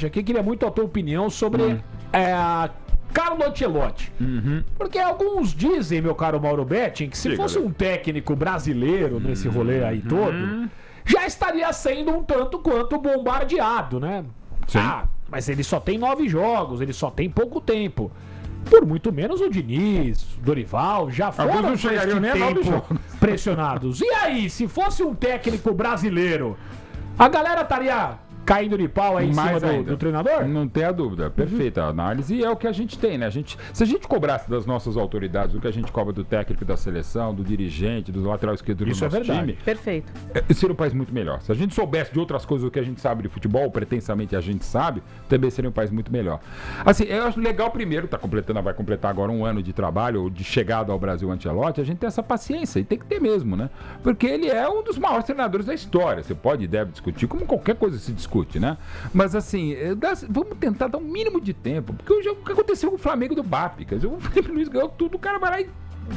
aqui, queria muito a tua opinião sobre Carlo Ancelotti. Porque alguns dizem, meu caro Mauro Betting, que se fosse um técnico brasileiro nesse rolê aí todo, já estaria sendo um tanto quanto bombardeado, né? Sim. Mas ele só tem 9 jogos, ele só tem pouco tempo. Por muito menos o Diniz, o Dorival, já foram não chegariam nem a 9 jogos. pressionados. E aí, se fosse um técnico brasileiro, a galera estaria caindo de pau aí em cima do treinador? Não tem a dúvida. Perfeita a análise. E é o que a gente tem, né? Se a gente cobrasse das nossas autoridades o que a gente cobra do técnico da seleção, do dirigente, do lateral esquerdo do nosso time... Perfeito. Seria um país muito melhor. Se a gente soubesse de outras coisas do que a gente sabe de futebol, pretensamente a gente sabe, também seria um país muito melhor. Assim, eu acho legal primeiro, vai completar agora um ano de trabalho, de chegada ao Brasil Ancelotti, a gente tem essa paciência, e tem que ter mesmo, né? Porque ele é um dos maiores treinadores da história. Você pode e deve discutir, como qualquer coisa se discute, né? Mas assim, vamos tentar dar um mínimo de tempo, porque hoje o que aconteceu com o Flamengo do BAP, quer dizer, o Felipe Luiz ganhou tudo, o cara vai lá e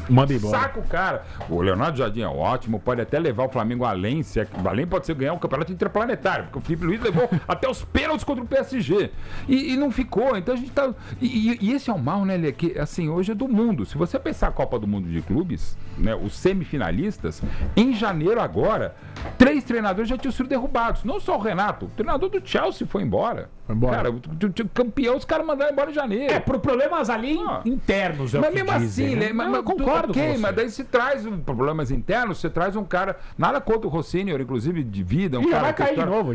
manda embora. Saca o cara. O Leonardo Jardim é ótimo, pode até levar o Flamengo além, além pode ser ganhar um campeonato interplanetário, porque o Felipe Luiz levou até os pênaltis contra o PSG e não ficou, então a gente tá... E esse é o mal, né, Lê, que assim, hoje é do mundo. Se você pensar a Copa do Mundo de Clubes, né, os semifinalistas, em janeiro agora, 3 treinadores já tinham sido derrubados, não só o Renato, o treinador do Chelsea foi embora. Cara, o campeão, os caras mandaram embora em janeiro. Por problemas ali internos, mas mesmo assim, né? Mas concordo com você. Mas daí se traz problemas internos, você traz um cara, nada contra o Rossinior, inclusive de vida, cara vai cair de novo,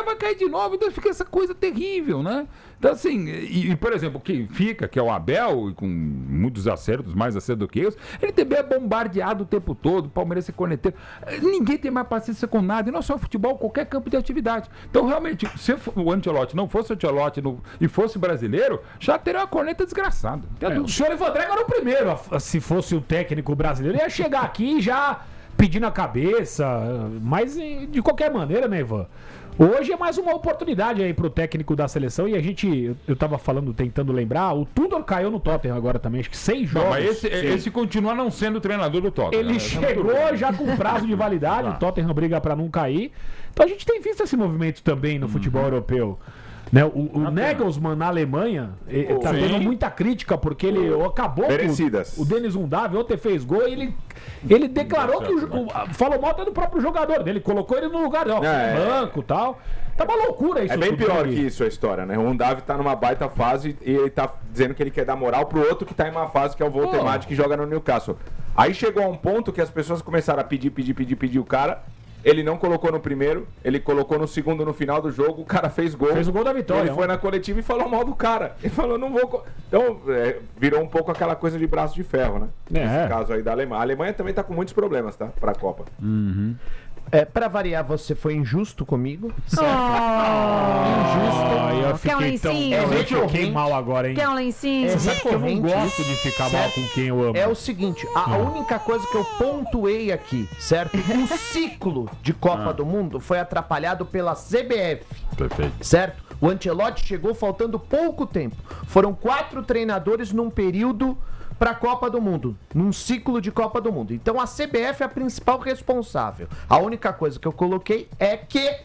vai cair de novo, então fica essa coisa terrível, né? Então assim, por exemplo, quem fica, que é o Abel, com muitos acertos, mais acertos do que eu, ele também é bombardeado o tempo todo, o Palmeiras é corneteiro, ninguém tem mais paciência com nada, e não só futebol, qualquer campo de atividade. Então realmente, se o Ancelotti não fosse o Ancelotti e fosse brasileiro, já teria uma corneta desgraçada. O senhor Evandré era o primeiro, se fosse o técnico brasileiro, ia chegar aqui já pedindo a cabeça, mas de qualquer maneira, né, Ivan? Hoje é mais uma oportunidade aí pro técnico da seleção e a gente, eu tava falando, tentando lembrar, o Tudor caiu no Tottenham agora também, acho que 6 jogos. Não, mas esse continua não sendo o treinador do Tottenham. Ele chegou já com prazo de validade, o Tottenham briga pra não cair. Então a gente tem visto esse movimento também no futebol europeu. Né? O Nagelsmann na Alemanha tá tendo muita crítica porque ele acabou com o Denis Undav, ontem fez gol e ele declarou que falou mal até do próprio jogador dele, colocou ele no lugar banco e tal. Tá uma loucura isso. É bem pior que isso a história, né? O Undav tá numa baita fase e ele tá dizendo que ele quer dar moral pro outro que tá em uma fase, que é o Voltemade, que joga no Newcastle. Aí chegou a um ponto que as pessoas começaram a pedir o cara. Ele não colocou no primeiro, ele colocou no segundo no final do jogo, o cara fez gol. Fez o gol da vitória. Ele foi na coletiva e falou mal do cara. Ele falou, não vou... Então, virou um pouco aquela coisa de braço de ferro, né? Nesse caso aí da Alemanha. A Alemanha também tá com muitos problemas, tá? Pra Copa. Pra variar, você foi injusto comigo. Certo? Injusto. Eu Quer um lencinho? Eu fiquei mal agora, hein? Quer um lencinho? Você sabe que eu não gosto de ficar mal com quem eu amo. É o seguinte, a única coisa que eu pontuei aqui, certo? O ciclo de Copa do Mundo foi atrapalhado pela CBF. Perfeito. Certo? O Ancelotti chegou faltando pouco tempo. Foram 4 treinadores num período para a Copa do Mundo, num ciclo de Copa do Mundo. Então a CBF é a principal responsável. A única coisa que eu coloquei é que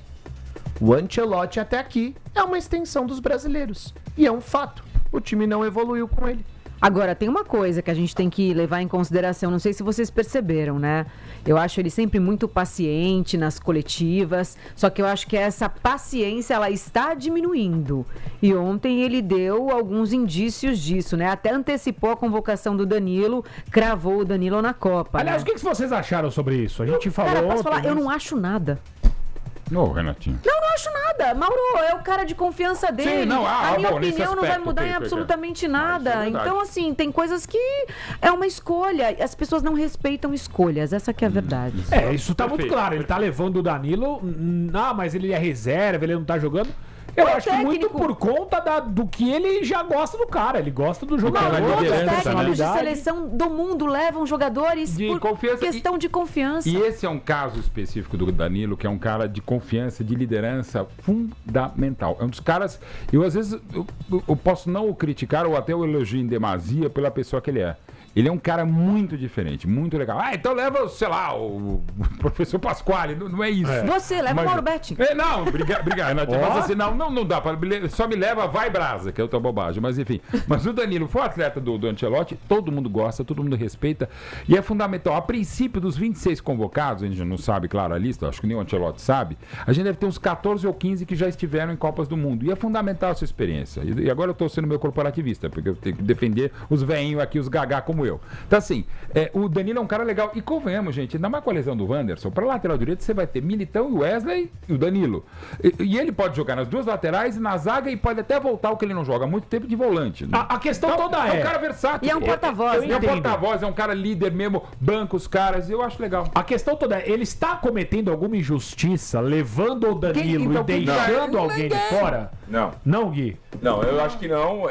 o Ancelotti até aqui é uma extensão dos brasileiros. E é um fato. O time não evoluiu com ele. Agora, tem uma coisa que a gente tem que levar em consideração, não sei se vocês perceberam, né? Eu acho ele sempre muito paciente nas coletivas, só que eu acho que essa paciência, ela está diminuindo. E ontem ele deu alguns indícios disso, né? Até antecipou a convocação do Danilo, cravou o Danilo na Copa. Aliás, né? o que vocês acharam sobre isso? A gente falou... Cara, posso falar? Eu não acho nada. Ô, Renatinho. Não acho nada. Mauro, é o cara de confiança dele. Sim, não, a minha opinião não vai aspecto, mudar em absolutamente nada. é Então, assim, tem coisas que é uma escolha. As pessoas não respeitam escolhas. Essa que é a verdade. Isso tá muito claro. Ele tá levando o Danilo. Mas ele é reserva, ele não tá jogando. Eu acho que muito por conta do que ele já gosta do cara. Ele gosta do jogador. Os técnicos de seleção do mundo levam jogadores por questão de confiança. E esse é um caso específico do Danilo, que é um cara de confiança, de liderança fundamental. É um dos caras... Eu, às vezes, eu posso não o criticar ou até o elogio em demasia pela pessoa que ele é. Ele é um cara muito diferente, muito legal. Então leva, sei lá, o professor Pasquale, não é isso. Você, leva o Mauro Betti. Não, obrigado. Mas assim, não dá pra... Só me leva, vai brasa, que é outra bobagem. Mas enfim, mas o Danilo foi atleta do Ancelotti, todo mundo gosta, todo mundo respeita, e é fundamental. A princípio, dos 26 convocados, a gente não sabe, claro, a lista, acho que nem o Ancelotti sabe, a gente deve ter uns 14 ou 15 que já estiveram em Copas do Mundo, e é fundamental essa experiência. E agora eu tô sendo meu corporativista, porque eu tenho que defender os veinhos aqui, os gagá como eu. Então assim, o Danilo é um cara legal, e convenhamos, gente, ainda mais com a lesão do Wanderson, para lateral direito você vai ter Militão, o Wesley e o Danilo. E ele pode jogar nas duas laterais e na zaga, e pode até voltar o que ele não joga há muito tempo de volante. A questão toda é um cara versátil. E é um porta-voz. É um porta-voz, é um cara líder mesmo, banca os caras, eu acho legal. A questão toda é, ele está cometendo alguma injustiça, levando o Danilo e deixando alguém de fora? Não. Não, Gui? Não, eu acho que não.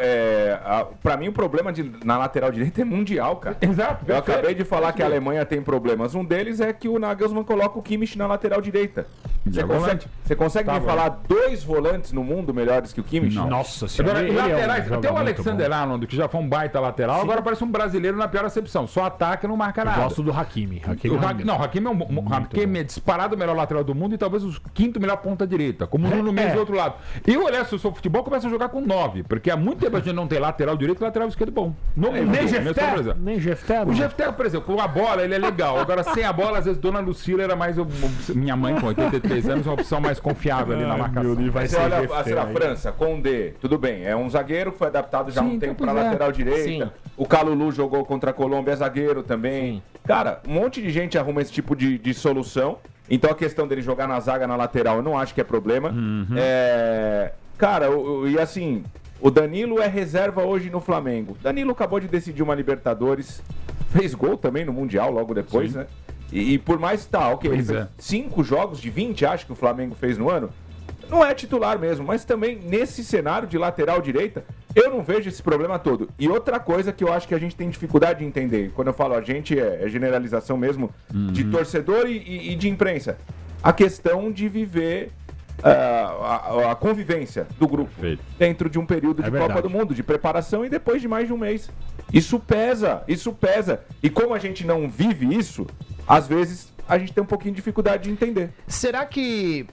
Pra mim, o problema na lateral direita é mundial, cara. Exato. Eu acabei de falar que a Alemanha tem problemas. Um deles é que o Nagelsmann coloca o Kimmich na lateral direita. Você consegue me falar 2 volantes no mundo melhores que o Kimmich? Não. Nossa senhora. Agora, laterais, até o Alexander Arnold, que já foi um baita lateral, agora parece um brasileiro na pior acepção. Só ataca e não marca nada. Eu gosto do Hakimi. O Hakimi é disparado o melhor lateral do mundo e talvez o 5º melhor ponta direita, como o Nuno Mendes do outro lado. Eu, aliás, se eu sou futebol, começo a jogar com 9, porque há muito tempo a gente não tem lateral direito e lateral esquerdo bom. Nem Jefté. O Jefté, por exemplo, com a bola ele é legal. Agora, sem a bola, às vezes Dona Lucila era mais... Minha mãe, com 83 anos, uma opção mais confiável ali na marcação. Você olha a França, Condé, tudo bem, é um zagueiro que foi adaptado já há um tempo para lateral direita. Sim. O Kalulu jogou contra a Colômbia, é zagueiro também. Sim. Cara, um monte de gente arruma esse tipo de solução. Então a questão dele jogar na zaga, na lateral, eu não acho que é problema. Cara, e assim, o Danilo é reserva hoje no Flamengo. Danilo acabou de decidir uma Libertadores, fez gol também no Mundial logo depois, né? E por mais ele fez 5 jogos de 20, acho que o Flamengo fez no ano. Não é titular mesmo, mas também nesse cenário de lateral direita, eu não vejo esse problema todo. E outra coisa que eu acho que a gente tem dificuldade de entender, quando eu falo a gente, é generalização mesmo, de torcedor e de imprensa. A questão de viver a convivência do grupo dentro de um período de Copa do Mundo, de preparação e depois de mais de um mês. Isso pesa. E como a gente não vive isso, às vezes a gente tem um pouquinho de dificuldade de entender. Será que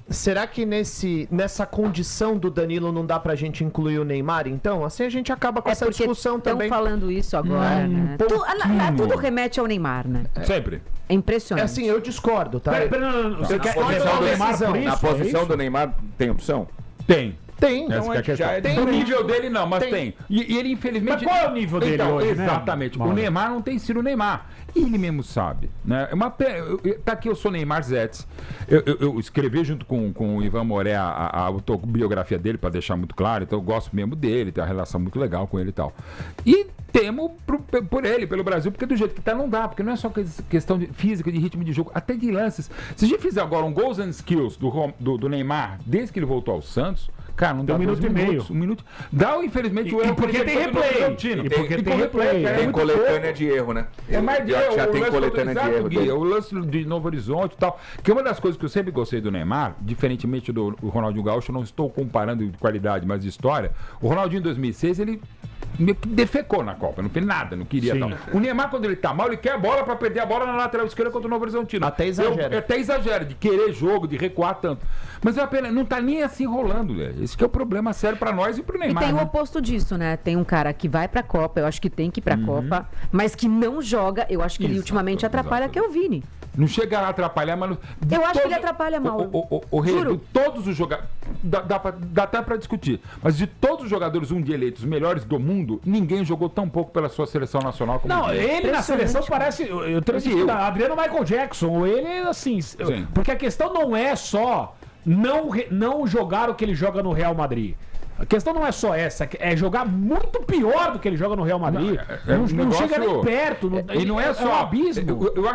nessa condição do Danilo não dá pra gente incluir o Neymar, então? Assim a gente acaba com essa discussão também. Estão falando isso agora, né? Tudo remete ao Neymar, né? Sempre. É impressionante. Assim, eu discordo, tá? Na posição do Neymar tem opção? Tem. Então tem. O nível dele não, mas tem. E ele, infelizmente... Mas qual é o nível dele hoje, exatamente. Né? O Neymar não tem sido o Neymar. E ele mesmo sabe. Né? Tá aqui, eu sou Neymar Zetz. Eu escrevi junto com o Ivan Moré a autobiografia dele, para deixar muito claro. Então eu gosto mesmo dele, tenho uma relação muito legal com ele e tal. E temo por ele, pelo Brasil, porque do jeito que tá não dá, porque não é só questão de física, de ritmo de jogo, até de lances. Se a gente fizer agora um goals and skills do Neymar, desde que ele voltou ao Santos, cara, não dá 1 minuto e meio. Dá, infelizmente, o erro. Porque tem replay. Tem replay. Tem coletânea de erro, né? É mais já tem coletânea de erro dele. O lance de Novo Horizonte e tal. Que uma das coisas que eu sempre gostei do Neymar, diferentemente do Ronaldinho Gaúcho, eu não estou comparando de qualidade, mas de história. O Ronaldinho em 2006, ele defecou na Copa, não fez nada, não queria tal. O Neymar, quando ele tá mal, ele quer a bola pra perder a bola na lateral esquerda contra o Novo Horizontino. Até exagera. De querer jogo, de recuar tanto. Mas não tá nem assim rolando, né? Esse que é o problema sério pra nós e pro Neymar. E tem o oposto disso, né? Tem um cara que vai pra Copa, eu acho que tem que ir pra Copa, mas que não joga, eu acho que ele ultimamente atrapalha, que é o Vini. Não chega a atrapalhar, mas... Eu acho que ele atrapalha mal. Juro. Todos os jogadores... Dá até pra discutir. Mas de todos os jogadores de eleitos melhores do mundo, ninguém jogou tão pouco pela sua seleção nacional como ele na seleção parece... Eu trouxe Adriano Michael Jackson. Ele, assim... Porque a questão não é só não jogar o que ele joga no Real Madrid. A questão não é só essa, é jogar muito pior do que ele joga no Real Madrid. Não chega nem perto. E não é só um abismo. Eu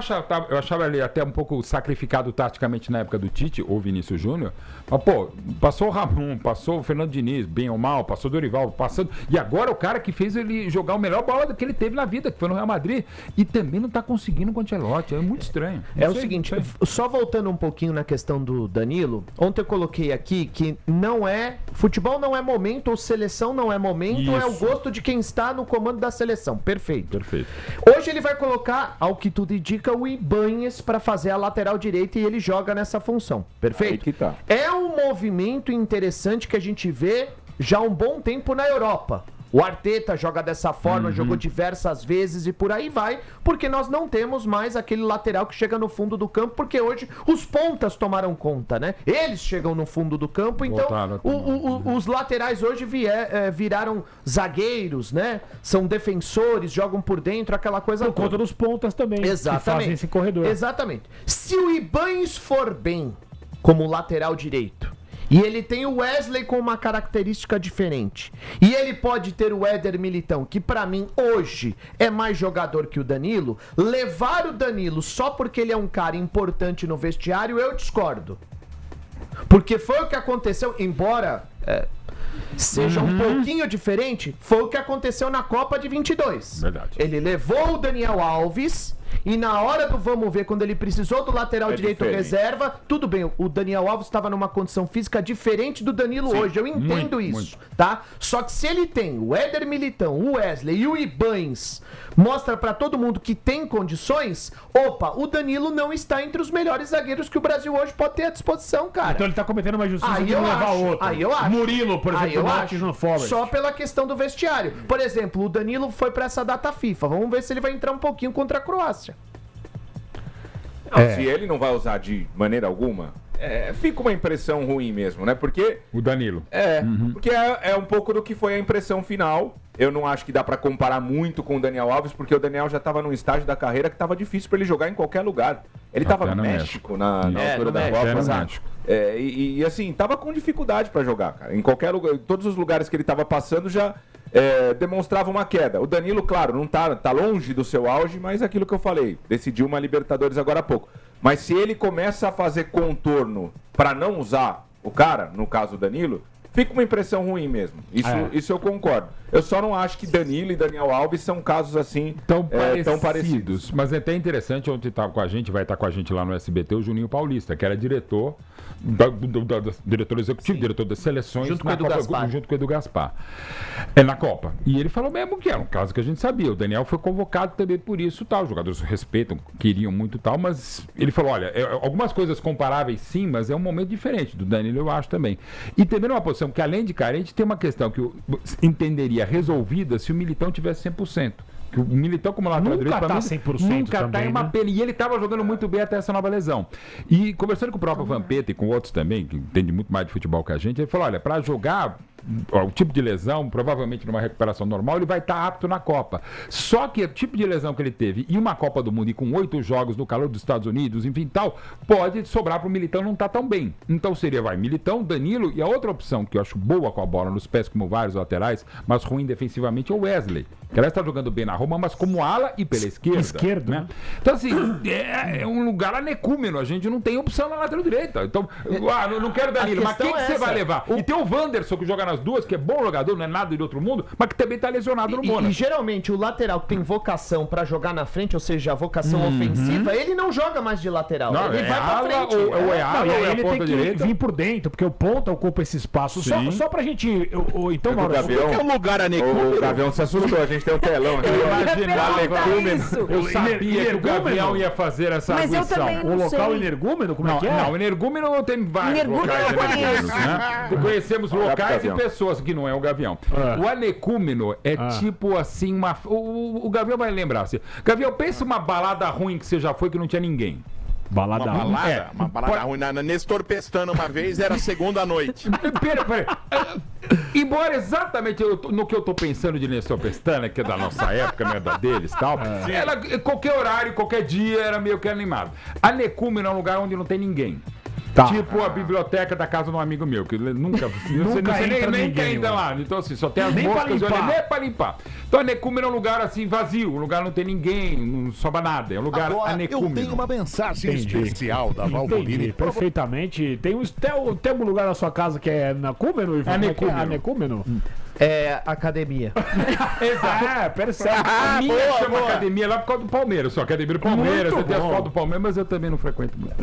achava ele até um pouco sacrificado taticamente na época do Tite, ou Vinícius Júnior. Mas, pô, passou o Ramon, passou o Fernando Diniz, bem ou mal, passou o Dorival, passando. E agora o cara que fez ele jogar a melhor bola que ele teve na vida, que foi no Real Madrid. E também não tá conseguindo com o Ancelotti. É muito estranho. O seguinte, só voltando um pouquinho na questão do Danilo, ontem eu coloquei aqui que futebol não é momento, ou seleção não é momento, é o gosto de quem está no comando da seleção. Perfeito. Hoje ele vai colocar, ao que tudo indica, o Ibanez para fazer a lateral direita e ele joga nessa função. Perfeito? Aí que tá. É um movimento interessante que a gente vê já há um bom tempo na Europa. O Arteta joga dessa forma, jogou diversas vezes e por aí vai, porque nós não temos mais aquele lateral que chega no fundo do campo, porque hoje os pontas tomaram conta, né? Eles chegam no fundo do campo, então os laterais hoje viraram zagueiros, né? São defensores, jogam por dentro, aquela coisa por conta dos pontas também, exatamente, que fazem esse corredor. Exatamente. Se o Ibanez for bem como lateral direito, e ele tem o Wesley com uma característica diferente. E ele pode ter o Éder Militão, que pra mim hoje é mais jogador que o Danilo. Levar o Danilo só porque ele é um cara importante no vestiário, eu discordo. Porque foi o que aconteceu, embora seja um pouquinho diferente, foi o que aconteceu na Copa de 22. Verdade. Ele levou o Daniel Alves e na hora do vamos ver, quando ele precisou do lateral direito diferente. reserva, tudo bem, o Daniel Alves estava numa condição física diferente do Danilo hoje, eu entendo isso, tá? Só que se ele tem o Éder Militão, o Wesley e o Ibanez, mostra pra todo mundo que tem condições, opa, o Danilo não está entre os melhores zagueiros que o Brasil hoje pode ter à disposição, cara. Então ele tá cometendo uma justiça Aí de eu não levar acho, outro. aí eu acho. Murilo, por Aí exemplo, eu no acho. Nottingham Forest. Só pela questão do vestiário. Por exemplo, o Danilo foi pra essa data FIFA. Vamos ver se ele vai entrar um pouquinho contra a Croácia. Se ele não vai usar de maneira alguma, fica uma impressão ruim mesmo, né? Porque... O Danilo. Porque é um pouco do que foi a impressão final. Eu não acho que dá pra comparar muito com o Daniel Alves, porque o Daniel já tava num estágio da carreira que tava difícil pra ele jogar em qualquer lugar. Ele tava no México, na altura da Copa. E assim, tava com dificuldade pra jogar, cara. Em qualquer lugar, todos os lugares que ele tava passando já demonstrava uma queda. O Danilo, claro, não tá longe do seu auge, mas aquilo que eu falei, decidiu uma Libertadores agora há pouco. Mas se ele começa a fazer contorno pra não usar o cara, no caso o Danilo, fica uma impressão ruim mesmo. Isso eu concordo. Eu só não acho que Danilo e Daniel Alves são casos assim tão parecidos. Mas é até interessante, ontem estava com a gente, vai estar com a gente lá no SBT, o Juninho Paulista, que era diretor, diretor executivo, diretor das seleções, junto com o Edu Gaspar. Junto com o Edu Gaspar. Na Copa. E ele falou mesmo que era um caso que a gente sabia. O Daniel foi convocado também por isso, tal. Os jogadores respeitam, queriam muito tal, mas ele falou, olha, algumas coisas comparáveis sim, mas é um momento diferente. Do Danilo eu acho também. E também numa posição que, além de carente, tem uma questão que eu entenderia resolvida se o Militão tivesse 100%. Que o Militão, como lateral direito, nunca tá 100% nunca também, tá em uma pena. E ele estava jogando muito bem até essa nova lesão. E conversando com o próprio Vampeta e com outros também, que entendem muito mais de futebol que a gente, ele falou, olha, para jogar o tipo de lesão, provavelmente numa recuperação normal, ele vai estar apto na Copa. Só que o tipo de lesão que ele teve e uma Copa do Mundo e com 8 jogos no calor dos Estados Unidos, enfim, tal, pode sobrar para o Militão não estar tão bem. Então seria, Militão, Danilo e a outra opção que eu acho boa com a bola nos pés, como vários laterais, mas ruim defensivamente, é o Wesley. Que ela está jogando bem na Roma, mas como ala e pela esquerda. Né? Então, assim, é um lugar anecúmeno. A gente não tem opção na lateral direita. Então, não quero Danilo, mas quem que você vai levar? E tem o Wanderson, que joga nas duas, que é bom jogador, não é nada de outro mundo, mas que também está lesionado no Mônaco. E geralmente o lateral que tem vocação para jogar na frente, ou seja, a vocação ofensiva, ele não joga mais de lateral. Não, ele vai pra frente. Ou é ala, ou é a ele ponta tem que direita. vir por dentro, porque o ponta ocupa esse espaço. Só pra gente... Então, Mauro, é um lugar anecúmeno. O Gavião se assustou, a gente tem um telão aqui. Eu sabia que o Gavião ia fazer essa Mas eu arguição. também o local energúmeno, como é que é? Não, energúmeno tem vários locais energúmenos, né? Conhecemos locais e pessoas que não é o Gavião. O anecúmeno é tipo assim, o Gavião vai lembrar assim. Gavião, pensa uma balada ruim que você já foi que não tinha ninguém. Balada Uma balada ruim. Na Nestor Pestana uma vez era segunda noite. Pera. Embora exatamente no que eu tô pensando de Nestor Pestana, que é da nossa época, não é da deles e tal, ela, qualquer horário, qualquer dia, era meio que animado. A Necúmeno é um lugar onde não tem ninguém. Tá. Tipo a biblioteca da casa de um amigo meu, que ele nunca nem quer ir lá. Então, assim, só tem as nem moscas pra nem pra limpar. Então, a Necúmeno é um lugar assim vazio, um lugar não tem ninguém, não sobra nada. É um lugar anecúmeno. Eu tenho uma mensagem especial da Valvoline. Perfeitamente. Tem um lugar na sua casa que é Necúmeno? Anecúmeno? É academia. Exato. Percebe. A minha chama academia lá por causa do Palmeiras. Só academia do Palmeiras, você tem as fotos do Palmeiras, mas eu também não frequento muito.